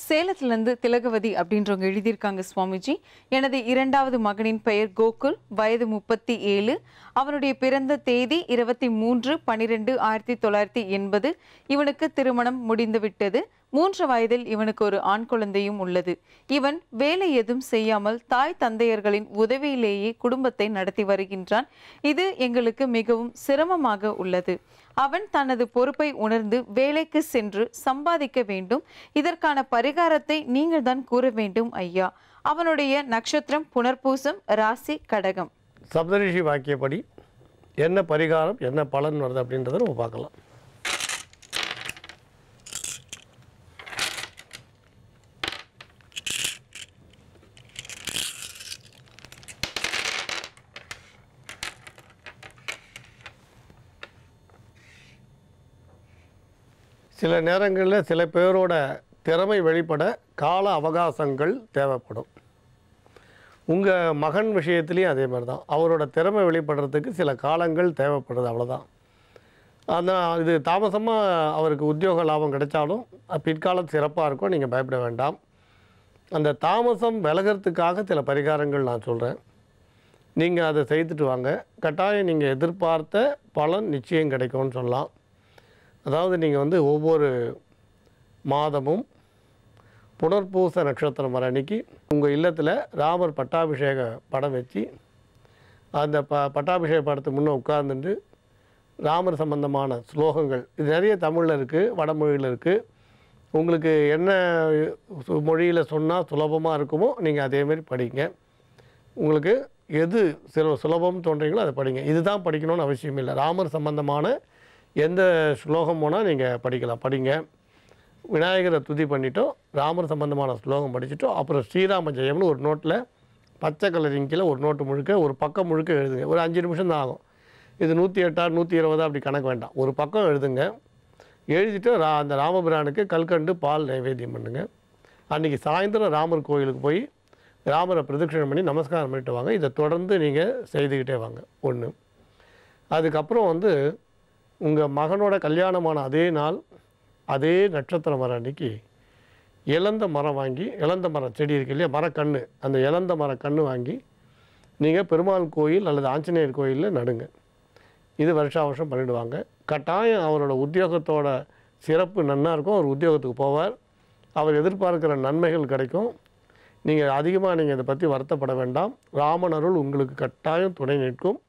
சேலத்திலிருந்து திலகவதி அப்படின்றவங்க எழுதியிருக்காங்க. சுவாமிஜி, எனது இரண்டாவது மகனின் பெயர் கோகுல், வயது 37. அவனுடைய பிறந்த தேதி 23/12/1980. இவனுக்கு திருமணம் முடிந்துவிட்டது. 3 வயதில் இவனுக்கு ஒரு ஆண் குழந்தையும் உள்ளது. இவன் வேலை எதுவும் செய்யாமல் தாய் தந்தையர்களின் உதவியிலேயே குடும்பத்தை நடத்தி வருகின்றான். இது எங்களுக்கு மிகவும் சிரமமாக உள்ளது. அவன் தனது பொறுப்பை உணர்ந்து வேலைக்கு சென்று சம்பாதிக்க வேண்டும். இதற்கான பரிகாரத்தை நீங்கள் தான் கூற வேண்டும் ஐயா. அவனுடைய நட்சத்திரம் புனர்பூசம், ராசி கடகம். சப்தரிஷி வாக்கியப்படி என்ன பரிகாரம், என்ன பலன் வருது அப்படின்றத நம்ம பார்க்கலாம். சில நேரங்களில் சில பேரோட திறமை வெளிப்பட கால அவகாசங்கள் தேவைப்படும். உங்கள் மகன் விஷயத்துலேயும் அதே மாதிரி தான். அவரோட திறமை வெளிப்படுறதுக்கு சில காலங்கள் தேவைப்படுது, அவ்வளோதான். ஆனால் இது தாமசமாக அவருக்கு உத்தியோக லாபம் கிடைச்சாலும் பிற்காலம் சிறப்பாக இருக்கும், நீங்கள் பயப்பட வேண்டாம். அந்த தாமசம் விலகிறதுக்காக சில பரிகாரங்கள் நான் சொல்கிறேன். நீங்கள் அதை செய்துட்டு வாங்க. கட்டாயம் நீங்கள் எதிர்பார்த்த பலன் நிச்சயம் கிடைக்கும்னு சொல்லலாம். அதாவது நீங்கள் ஒவ்வொரு மாதமும் புனர்பூச நட்சத்திரம் வர அன்னைக்கு உங்கள் இல்லத்தில் ராமர் பட்டாபிஷேக படம் வச்சு அந்த பட்டாபிஷேக படத்துக்கு முன்னே உட்கார்ந்துட்டு ராமர் சம்பந்தமான ஸ்லோகங்கள், இது நிறைய தமிழில் இருக்குது, வடமொழியில் இருக்குது. உங்களுக்கு என்ன மொழியில் சொன்னால் சுலபமாக இருக்குமோ நீங்கள் அதேமாரி படிங்க. உங்களுக்கு எது சுலபம் தோன்றீங்களோ அதை படிங்க. இதுதான் படிக்கணும்னு அவசியம் இல்லை. ராமர் சம்பந்தமான எந்த ஸ்லோகம் போனால் நீங்கள் படிங்க. விநாயகரை துதி பண்ணிட்டோ, ராமர் சம்பந்தமான ஸ்லோகம் படிச்சுட்டோ, அப்புறம் ஸ்ரீராம ஜெயம்னு ஒரு நோட்டில் பச்சை கலர் இங்கில் ஒரு நோட்டு முழுக்க, ஒரு பக்கம் முழுக்க எழுதுங்க. ஒரு 5 நிமிஷம் தான் ஆகும். இது 108 120 அப்படி கணக்கு வேண்டாம். ஒரு பக்கம் எழுதுங்க. எழுதிட்டு அந்த ராமபிரானுக்கு கல்கண்டு பால் நைவேத்தியம் பண்ணுங்க. அன்றைக்கி சாயந்தரம் ராமர் கோயிலுக்கு போய் ராமரை பிரதட்சணம் பண்ணி நமஸ்காரம் பண்ணிட்டு வாங்க. இதை தொடர்ந்து நீங்கள் செய்துக்கிட்டே வாங்க. 1. அதுக்கப்புறம் உங்கள் மகனோட கல்யாணமான அதே நாள், அதே நட்சத்திரம் வர அன்றைக்கி இலந்த மரம் வாங்கி, இலந்த மரம் செடி இருக்கு இல்லையா, மரக்கன்று, அந்த இலந்த மரக்கன்று வாங்கி நீங்கள் பெருமாள் கோயில் அல்லது ஆஞ்சநேயர் கோயிலில் நடுங்க. இது வருஷம் பண்ணிவிடுவாங்க. கட்டாயம் அவரோட உத்தியோகத்தோட சிறப்பு நன்னா இருக்கும். அவர் உத்தியோகத்துக்கு போவார். அவர் எதிர்பார்க்குற நன்மைகள் கிடைக்கும். நீங்கள் அதிகமாக இதை பற்றி வருத்தப்பட வேண்டாம். ராமன் அருள் உங்களுக்கு கட்டாயம் துணை நிற்கும்.